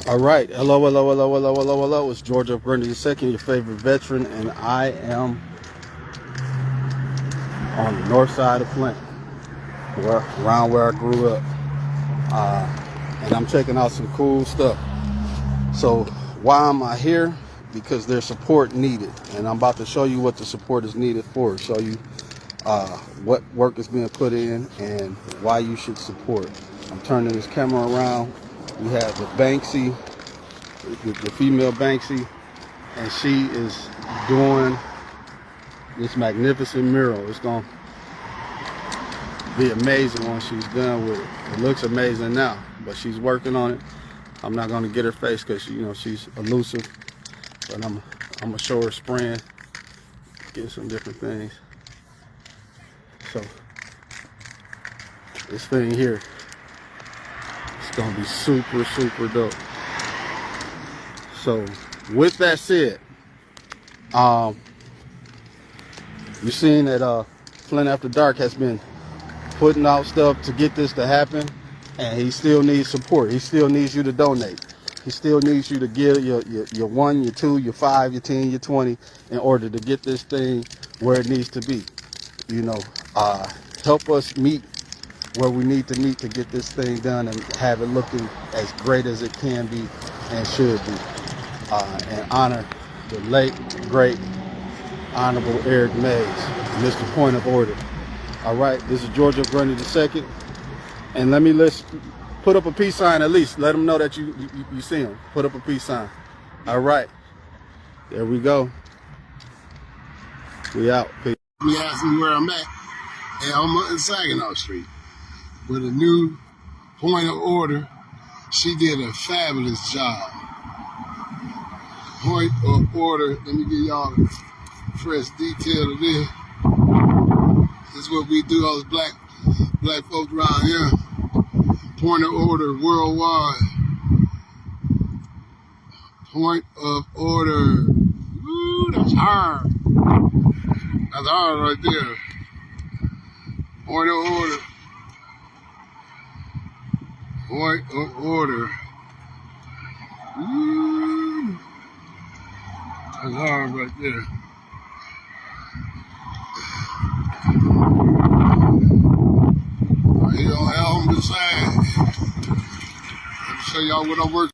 All right. Hello, hello, hello, hello, hello, hello. It's George Brenda II, your favorite veteran, and I am on the north side of Flint, around where I grew up. And I'm checking out some cool stuff. So why am I here? Because there's support needed. And I'm about to show you what the support is needed for. Show you what work is being put in and why you should support. I'm turning this camera around. We have the Banksy, the female Banksy, and she is doing this magnificent mural. It's going to be amazing when she's done with it. It looks amazing now, but she's working on it. I'm not going to get her face because she's elusive, but I'm going to show her spraying, get some different things. So this thing here, it's going to be super, super dope. So with that said, you've seen that Flint After Dark has been putting out stuff to get this to happen, and he still needs support. He still needs you to donate. He still needs you to give your 1, your 2, your 5, your 10, your 20 in order to get this thing where it needs to be. Help us meet where we need to meet to get this thing done and have it looking as great as it can be and should be. And honor the late, great, Honorable Eric Mays, Mr. Point of Order. All right, this is George Brenda II, and let's put up a peace sign at least. Let them know that you see them. Put up a peace sign. All right, there we go. We out. Peace. You asked me where I'm at. Elma and Saginaw Street with a new point of order. She did a fabulous job. Point of order. Let me give y'all a fresh detail of this. This is what we do, all the black folks around here. Point of order worldwide. Point of order. Ooh, that's hard. That's hard right there. Point of order. Point of order. Ooh. That's hard right there. Here on the side. Let me show y'all what I'm working.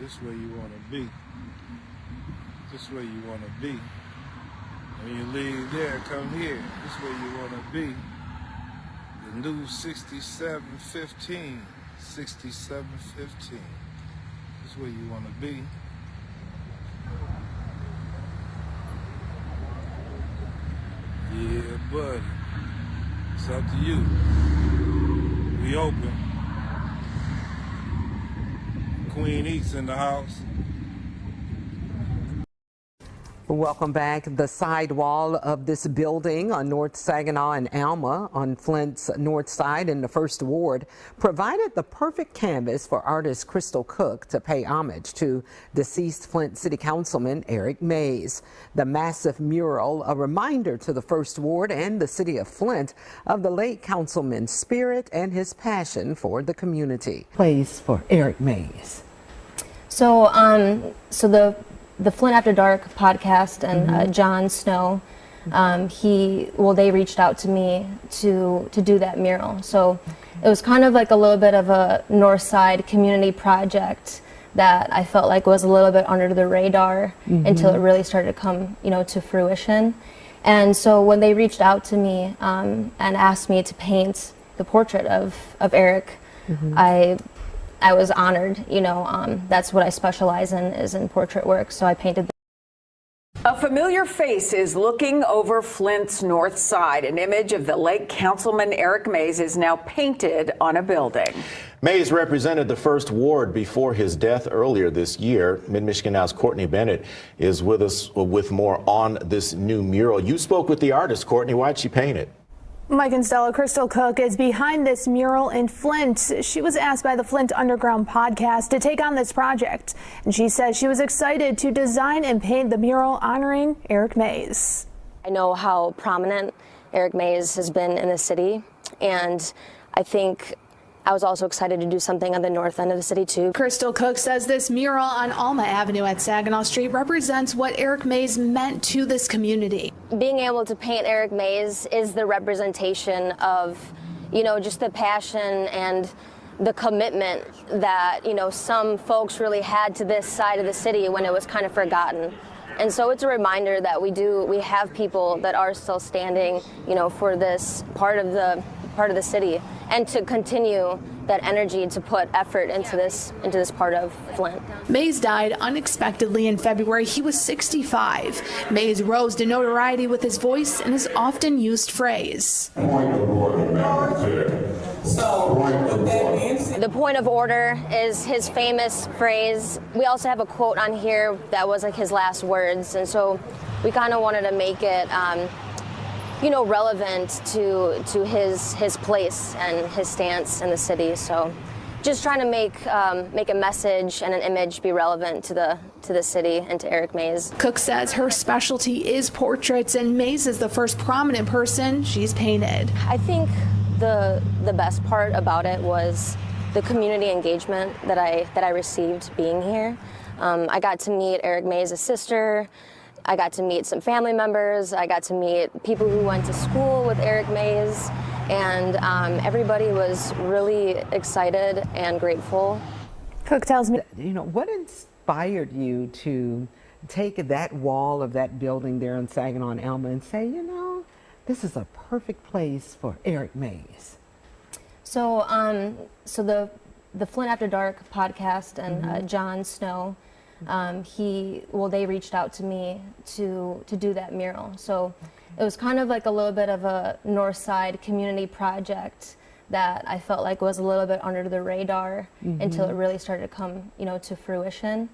This where you want to be. This where you want to be. When you leave there, come here. This where you want to be. The new 6715. 6715. This where you want to be. Yeah, buddy. It's up to you. We open. Queen Eats in the house. Welcome back. The side wall of this building on North Saginaw and Alma on Flint's north side in the First Ward provided the perfect canvas for artist Crystal Cook to pay homage to deceased Flint City Councilman Eric Mays. The massive mural, a reminder to the First Ward and the city of Flint of the late councilman's spirit and his passion for the community. Plays for Eric Mays. So, the Flint After Dark podcast and John Snow, they reached out to me to do that mural. So it was kind of like a little bit of a north side community project that I felt like was a little bit under the radar until it really started to come, to fruition. And so when they reached out to me and asked me to paint the portrait of Eric, I was honored, that's what I specialize in, is in portrait work, so I painted. A familiar face is looking over Flint's north side. An image of the late Councilman Eric Mays is now painted on a building. Mays represented the First Ward before his death earlier this year. Mid-Michigan Now's Courtney Bennett is with us with more on this new mural. You spoke with the artist, Courtney. Why'd she paint it? Mike and Stella, Crystal Cook is behind this mural in Flint. She was asked by the Flint Underground podcast to take on this project, and she says she was excited to design and paint the mural honoring Eric Mays. I know how prominent Eric Mays has been in the city, and I think I was also excited to do something on the north end of the city too. Crystal Cook says this mural on Alma Avenue at Saginaw Street represents what Eric Mays meant to this community. Being able to paint Eric Mays is the representation of, just the passion and the commitment that, some folks really had to this side of the city when it was kind of forgotten. And so it's a reminder that we have people that are still standing, for this part of the city, and to continue that energy to put effort into this part of Flint. Mays died unexpectedly in February. He was 65. Mays rose to notoriety with his voice and his often used phrase. The point of order is his famous phrase. We also have a quote on here that was like his last words, and so we kind of wanted to make it relevant to his place and his stance in the city. So just trying to make a message and an image be relevant to the city and to Eric Mays. Cook says her specialty is portraits, and Mays is the first prominent person she's painted. I think the best part about it was the community engagement that I received being here. I got to meet Eric Mays' sister. I got to meet some family members. I got to meet people who went to school with Eric Mays, and everybody was really excited and grateful. Cook tells me, what inspired you to take that wall of that building there in Saginaw and Alma and say, this is a perfect place for Eric Mays? So, the Flint After Dark podcast and John Snow, they reached out to me to do that mural. So it was kind of like a little bit of a North Side community project that I felt like was a little bit under the radar until it really started to come, to fruition.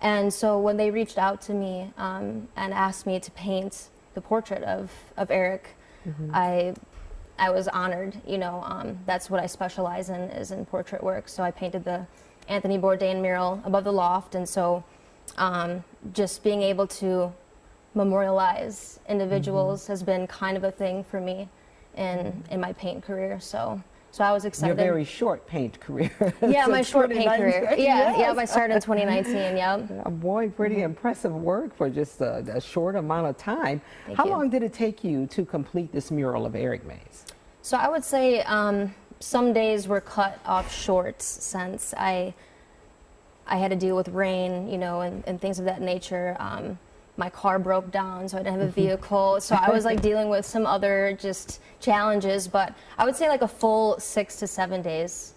And so when they reached out to me and asked me to paint the portrait of Eric, I was honored. That's what I specialize in, is in portrait work. So I painted the Anthony Bourdain mural above the loft, and so just being able to memorialize individuals has been kind of a thing for me in my paint career. So I was excited. Your very short paint career. Yeah, So my short paint career. Yeah, I started in 2019. Yep. Boy, pretty impressive work for just a short amount of time. Thank How you. long did it take you to complete this mural of Eric Mays? So I would say some days were cut off short since I had to deal with rain, and things of that nature. My car broke down, so I didn't have a vehicle. So I was like dealing with some other just challenges, but I would say like a full 6 to 7 days.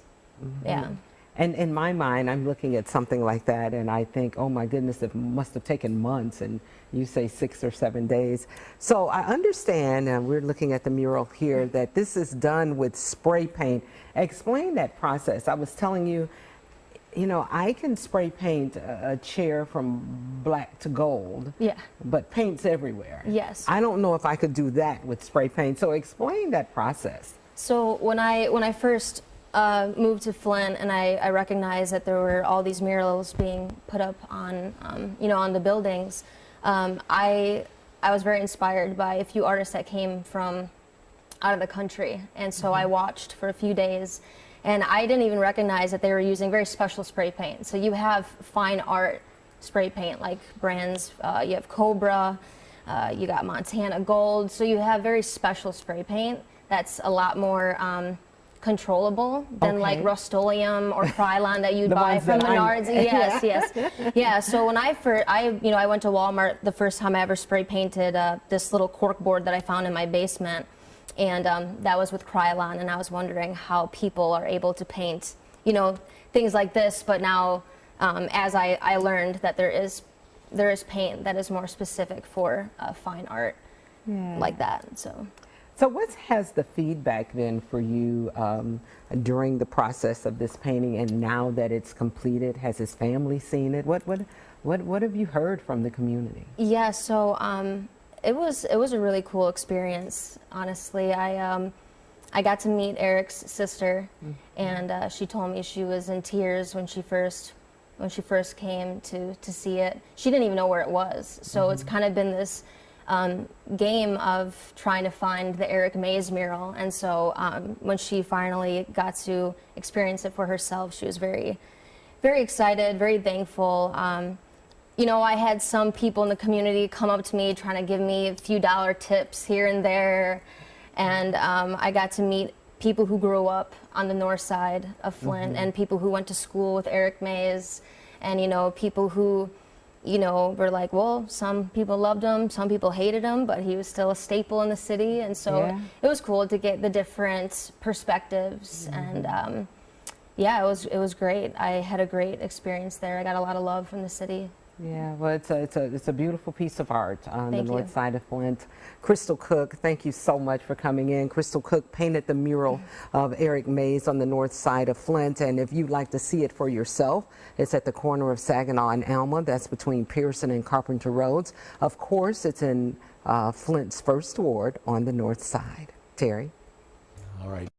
Yeah. And in my mind, I'm looking at something like that, and I think, oh my goodness, it must have taken months, and you say 6 or 7 days. So I understand, and we're looking at the mural here, that this is done with spray paint. Explain that process. I was telling you, I can spray paint a chair from black to gold. Yeah. But paint's everywhere. Yes. I don't know if I could do that with spray paint. So explain that process. So when I first moved to Flint, and I recognized that there were all these murals being put up on on the buildings, I was very inspired by a few artists that came from out of the country, and so I watched for a few days. And I didn't even recognize that they were using very special spray paint. So you have fine art spray paint, like brands, you have Cobra, you got Montana Gold. So you have very special spray paint that's a lot more controllable than like Rust-Oleum or Krylon that you'd buy from Menards. Yes. Yeah, so when I went to Walmart the first time I ever spray painted this little cork board that I found in my basement. And that was with Krylon, and I was wondering how people are able to paint, things like this. But now, as I learned that there is paint that is more specific for fine art like that. So what has the feedback been for you during the process of this painting, and now that it's completed? Has his family seen it? What have you heard from the community? Yeah, so It was a really cool experience, honestly. I got to meet Eric's sister, and she told me she was in tears when she first came to see it. She didn't even know where it was. So it's kind of been this game of trying to find the Eric Mays mural. And so when she finally got to experience it for herself, she was very, very excited, very thankful. You know, I had some people in the community come up to me trying to give me a few dollar tips here and there. And I got to meet people who grew up on the north side of Flint and people who went to school with Eric Mays, and, you know, people who, you know, were like, well, some people loved him, some people hated him, but he was still a staple in the city. And so it was cool to get the different perspectives. And yeah, it was great. I had a great experience there. I got a lot of love from the city. Yeah, well, it's a beautiful piece of art on the north you. side of Flint. Crystal Cook, thank you so much for coming in. Crystal Cook painted the mural of Eric Mays on the north side of Flint, and if you'd like to see it for yourself, it's at the corner of Saginaw and Alma. That's between Pearson and Carpenter Roads. Of course, it's in Flint's first ward on the north side. Terry? All right.